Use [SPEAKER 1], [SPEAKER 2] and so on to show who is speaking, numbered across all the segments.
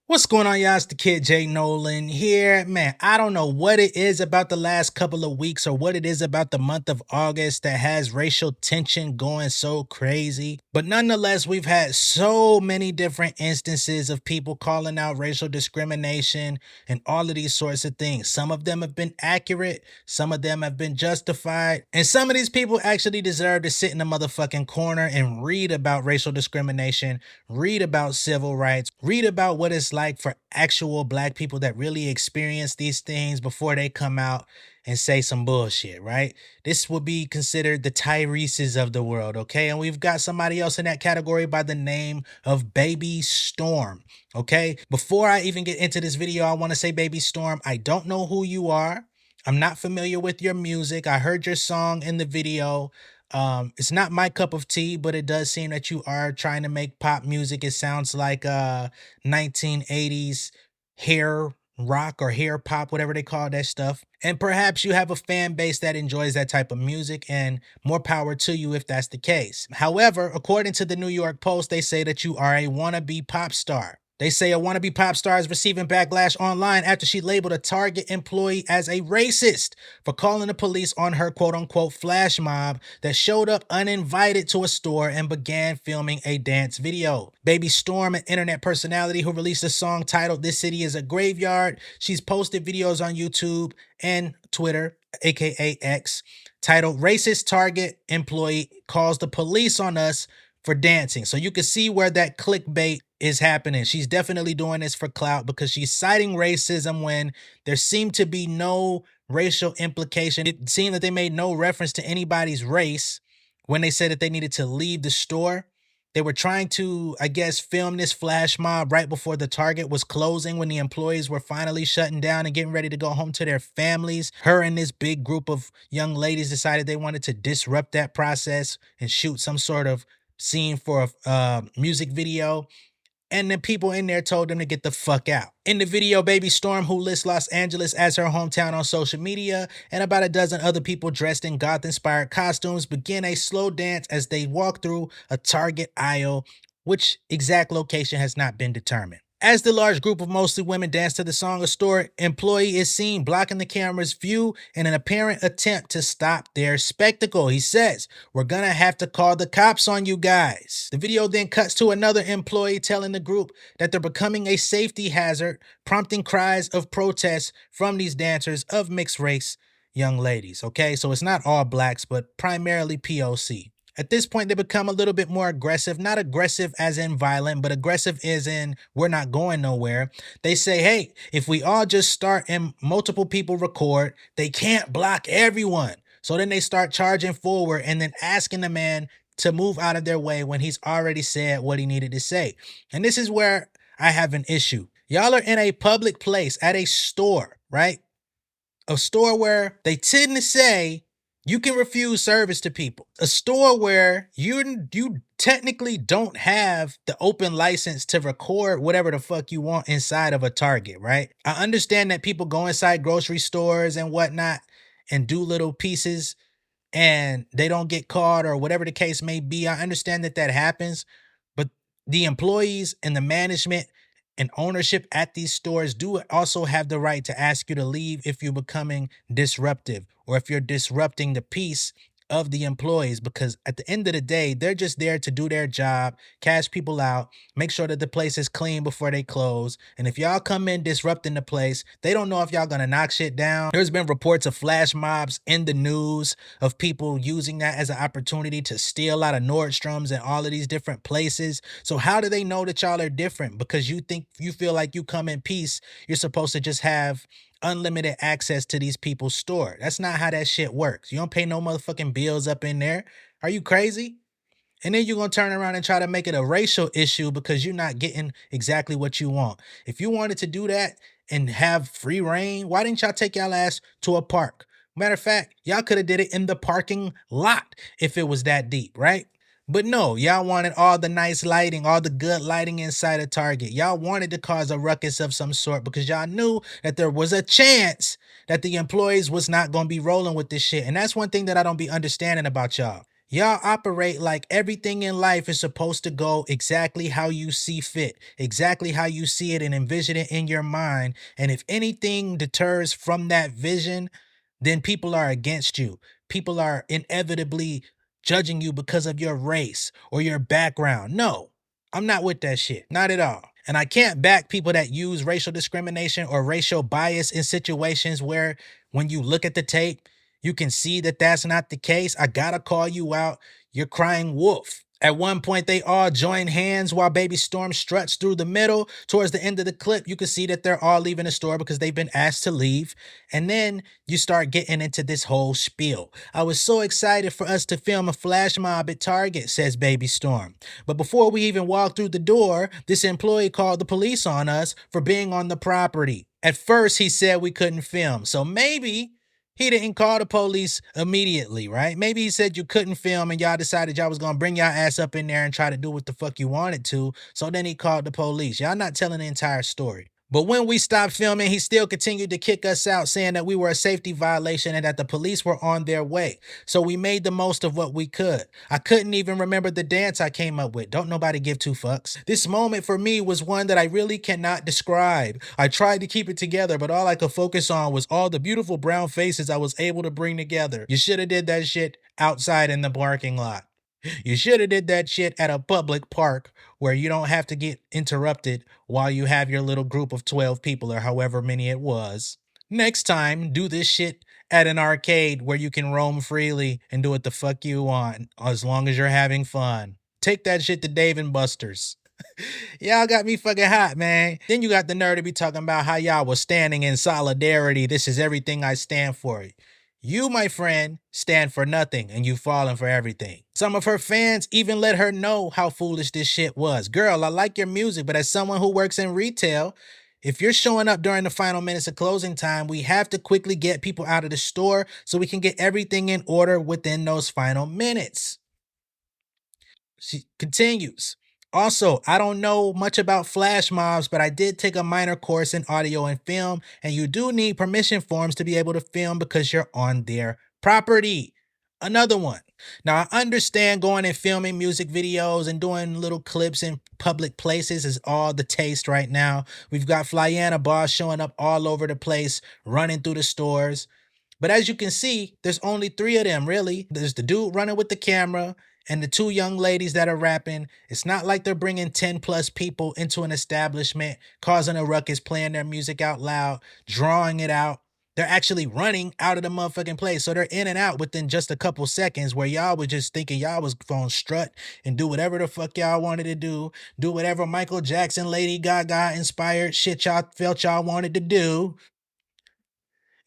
[SPEAKER 1] What's going on, y'all? It's the kid Jay Nolan here. Man, I don't know what it is about the last couple of weeks or what it is about the month of August that has racial tension going so crazy. But nonetheless, we've had so many different instances of people calling out racial discrimination and all of these sorts of things. Some of them have been accurate, some of them have been justified, and some of these people actually deserve to sit in a motherfucking corner and read about racial discrimination, read about civil rights, read about what it's like for actual black people that really experience these things before they come out and say some bullshit, right? This would be considered the Tyreses of the world, okay? And we've got somebody else in that category by the name of Baby Storm, okay? Before I even get into this video, I want to say, Baby Storm, I don't know who you are. I'm not familiar with your music. I heard your song in the video. It's not my cup of tea, but it does seem that you are trying to make pop music. It sounds like 1980s hair rock or hair pop, whatever they call that stuff. And perhaps you have a fan base that enjoys that type of music, and more power to you if that's the case. However, according to the New York Post, they say that you are a wannabe pop star. They say a wannabe pop star is receiving backlash online after she labeled a Target employee as a racist for calling the police on her quote-unquote flash mob that showed up uninvited to a store and began filming a dance video. Baby Storm, an internet personality who released a song titled "This City is a Graveyard," she's posted videos on YouTube and Twitter, aka X, titled "Racist Target Employee Calls the Police on Us for Dancing." So you can see where that clickbait is happening. She's definitely doing this for clout because she's citing racism when there seemed to be no racial implication. It seemed that they made no reference to anybody's race when they said that they needed to leave the store. They were trying to, I guess, film this flash mob right before the Target was closing, when the employees were finally shutting down and getting ready to go home to their families. Her and this big group of young ladies decided they wanted to disrupt that process and shoot some sort of scene for a music video. And the people in there told them to get the fuck out. In the video, Baby Storm, who lists Los Angeles as her hometown on social media, and about a dozen other people dressed in goth-inspired costumes, begin a slow dance as they walk through a Target aisle, which exact location has not been determined. As the large group of mostly women dance to the song, a store employee is seen blocking the camera's view in an apparent attempt to stop their spectacle. He says, "We're gonna have to call the cops on you guys." The video then cuts to another employee telling the group that they're becoming a safety hazard, prompting cries of protest from these dancers of mixed race young ladies. Okay, so it's not all blacks, but primarily POC. At this point, they become a little bit more aggressive, not aggressive as in violent, but aggressive as in we're not going nowhere. They say, hey, if we all just start and multiple people record, they can't block everyone. So then they start charging forward and then asking the man to move out of their way when he's already said what he needed to say. And this is where I have an issue. Y'all are in a public place at a store, right? A store where they tend to say you can refuse service to people. A store where you technically don't have the open license to record whatever the fuck you want inside of a Target, right? I understand that people go inside grocery stores and whatnot and do little pieces and they don't get caught or whatever the case may be. I understand that that happens, but the employees and the management and ownership at these stores do also have the right to ask you to leave if you're becoming disruptive or if you're disrupting the peace of the employees, because at the end of the day, they're just there to do their job, cash people out, make sure that the place is clean before they close. And if y'all come in disrupting the place, they don't know if y'all gonna knock shit down. There's been reports of flash mobs in the news of people using that as an opportunity to steal out of Nordstrom's and all of these different places. So how do they know that y'all are different? Because you feel like you come in peace, you're supposed to just have unlimited access to these people's store. That's not how that shit works. You don't pay no motherfucking bills up in there. Are you crazy? And then you're going to turn around and try to make it a racial issue because you're not getting exactly what you want. If you wanted to do that and have free reign, why didn't y'all take y'all ass to a park? Matter of fact, y'all could have did it in the parking lot if it was that deep, right? But no, y'all wanted all the nice lighting, all the good lighting inside of Target. Y'all wanted to cause a ruckus of some sort because y'all knew that there was a chance that the employees was not going to be rolling with this shit. And that's one thing that I don't be understanding about y'all. Y'all operate like everything in life is supposed to go exactly how you see fit, exactly how you see it and envision it in your mind. And if anything deters from that vision, then people are against you. People are inevitably judging you because of your race or your background. No, I'm not with that shit. Not at all. And I can't back people that use racial discrimination or racial bias in situations where when you look at the tape, you can see that that's not the case. I gotta call you out. You're crying wolf. At one point, they all join hands while Baby Storm struts through the middle. Towards the end of the clip, you can see that they're all leaving the store because they've been asked to leave. And then you start getting into this whole spiel. I was so excited for us to film a flash mob at Target, says Baby Storm. But before we even walked through the door, this employee called the police on us for being on the property. At first, he said we couldn't film. So maybe he didn't call the police immediately, right? Maybe he said you couldn't film and y'all decided y'all was gonna bring y'all ass up in there and try to do what the fuck you wanted to. So then he called the police. Y'all not telling the entire story. But when we stopped filming, he still continued to kick us out, saying that we were a safety violation and that the police were on their way. So we made the most of what we could. I couldn't even remember the dance I came up with. Don't nobody give two fucks. This moment for me was one that I really cannot describe. I tried to keep it together, but all I could focus on was all the beautiful brown faces I was able to bring together. You should have did that shit outside in the parking lot. You should have did that shit at a public park where you don't have to get interrupted while you have your little group of 12 people or however many it was. Next time, do this shit at an arcade where you can roam freely and do what the fuck you want as long as you're having fun. Take that shit to Dave and Buster's. Y'all got me fucking hot, man. Then you got the nerve to be talking about how y'all was standing in solidarity. This is everything I stand for. You, my friend, stand for nothing and you've fallen for everything. Some of her fans even let her know how foolish this shit was. Girl, I like your music, but as someone who works in retail, if you're showing up during the final minutes of closing time, we have to quickly get people out of the store so we can get everything in order within those final minutes. She continues. Also, I don't know much about flash mobs, but I did take a minor course in audio and film, and you do need permission forms to be able to film because you're on their property. Another one. Now, I understand going and filming music videos and doing little clips in public places is all the taste right now. We've got Flyana Boss showing up all over the place, running through the stores. But as you can see, there's only 3 of them, really. There's the dude running with the camera and the 2 young ladies that are rapping. It's not like they're bringing 10 plus people into an establishment, causing a ruckus, playing their music out loud, drawing it out. They're actually running out of the motherfucking place. So they're in and out within just a couple seconds, where y'all was just thinking y'all was gonna strut and do whatever the fuck y'all wanted to do whatever Michael Jackson, Lady Gaga inspired shit y'all felt y'all wanted to do.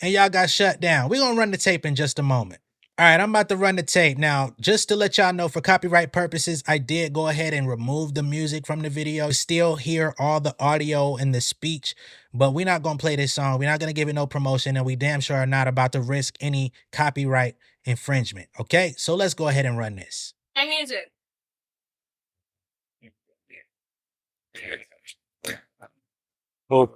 [SPEAKER 1] And y'all got shut down. We're gonna run the tape in just a moment. All right, I'm about to run the tape. Now, just to let y'all know, for copyright purposes, I did go ahead and remove the music from the video. Still hear all the audio and the speech, but we're not going to play this song. We're not going to give it no promotion, and we damn sure are not about to risk any copyright infringement. Okay, so let's go ahead and run this.
[SPEAKER 2] Hey, music.
[SPEAKER 3] Oh,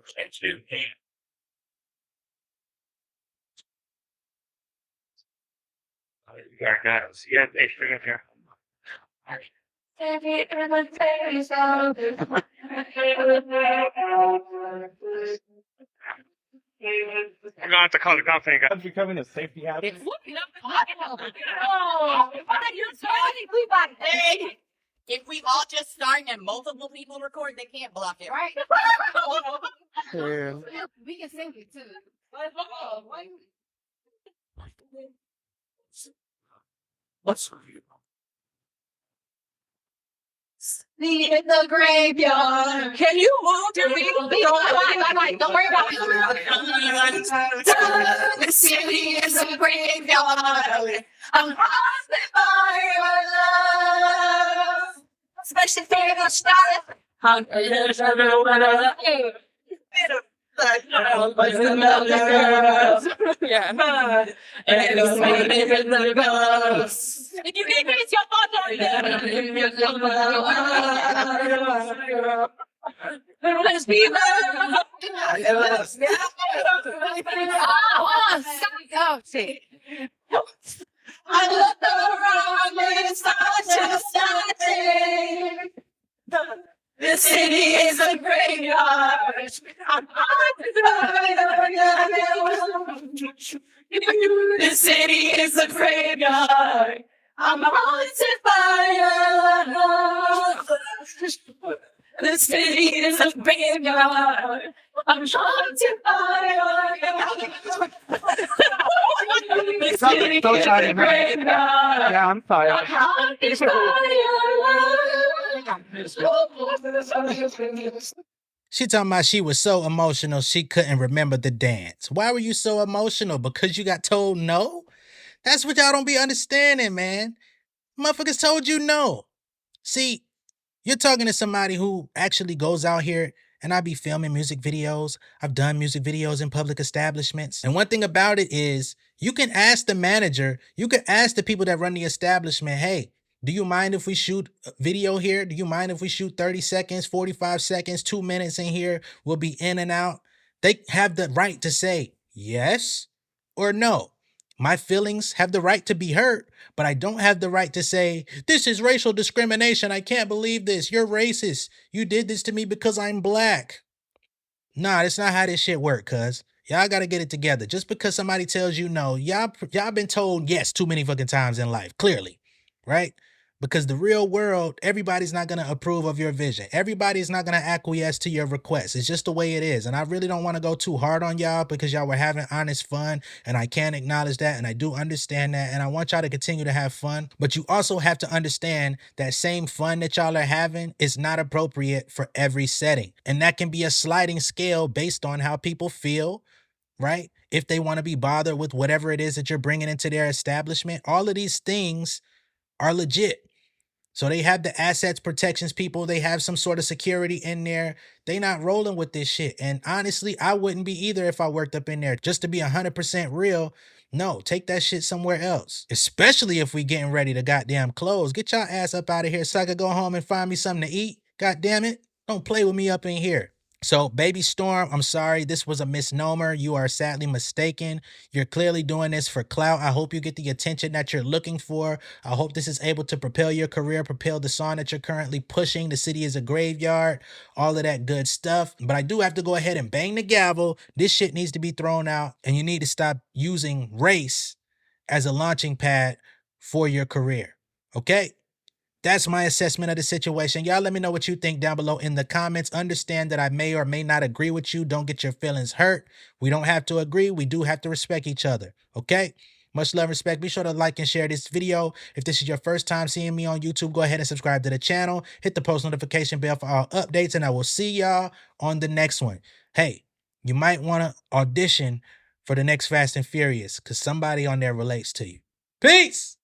[SPEAKER 3] yeah, they figured here. I'm gonna have to call the company. That's becoming a safety hazard.
[SPEAKER 2] If we all just start and multiple people record, they can't block it, right? We can sing it too.
[SPEAKER 3] What's
[SPEAKER 2] See in the graveyard. Can you move to me? Don't worry about it. The city is a graveyard. I'm haunted by your love. Especially for the stars. Yeah. And the ghost. If you can it's your father. Let's be love. Oh, shit. I looked around me The city is a graveyard. I'm the city is a graveyard. I'm haunted by your the city is a graveyard. I'm haunted by your the city is a graveyard.
[SPEAKER 3] Yeah, I'm sorry.
[SPEAKER 2] I'm haunted by your
[SPEAKER 1] She talking about she was so emotional she couldn't remember the dance. Why were you so emotional? Because you got told no? That's what y'all don't be understanding, man. Motherfuckers told you no. See, you're talking to somebody who actually goes out here and I be filming music videos. I've done music videos in public establishments. And one thing about it is you can ask the manager, you can ask the people that run the establishment, hey, do you mind if we shoot a video here? Do you mind if we shoot 30 seconds, 45 seconds, 2 minutes in here? We'll be in and out. They have the right to say yes or no. My feelings have the right to be hurt, but I don't have the right to say, this is racial discrimination. I can't believe this. You're racist. You did this to me because I'm black. Nah, that's not how this shit work, cuz. Y'all gotta get it together. Just because somebody tells you no, y'all been told yes too many fucking times in life, clearly, right? Because the real world, everybody's not gonna approve of your vision. Everybody's not gonna acquiesce to your requests. It's just the way it is. And I really don't want to go too hard on y'all because y'all were having honest fun. And I can acknowledge that. And I do understand that. And I want y'all to continue to have fun. But you also have to understand that same fun that y'all are having is not appropriate for every setting. And that can be a sliding scale based on how people feel, right? If they want to be bothered with whatever it is that you're bringing into their establishment, all of these things are legit. So they have the assets protections people. They have some sort of security in there. They not rolling with this shit. And honestly, I wouldn't be either if I worked up in there. Just to be 100% real, no, take that shit somewhere else. Especially if we getting ready to goddamn close. Get y'all ass up out of here so I could go home and find me something to eat. God damn it. Don't play with me up in here. So, baby Storm, I'm sorry. This was a misnomer. You are sadly mistaken. You're clearly doing this for clout. I hope you get the attention that you're looking for. I hope this is able to propel your career, propel the song that you're currently pushing. The city is a graveyard, all of that good stuff. But I do have to go ahead and bang the gavel. This shit needs to be thrown out, and you need to stop using race as a launching pad for your career. Okay? That's my assessment of the situation. Y'all let me know what you think down below in the comments. Understand that I may or may not agree with you. Don't get your feelings hurt. We don't have to agree. We do have to respect each other. Okay? Much love and respect. Be sure to like and share this video. If this is your first time seeing me on YouTube, go ahead and subscribe to the channel. Hit the post notification bell for all updates, and I will see y'all on the next one. Hey, you might want to audition for the next Fast and Furious because somebody on there relates to you. Peace!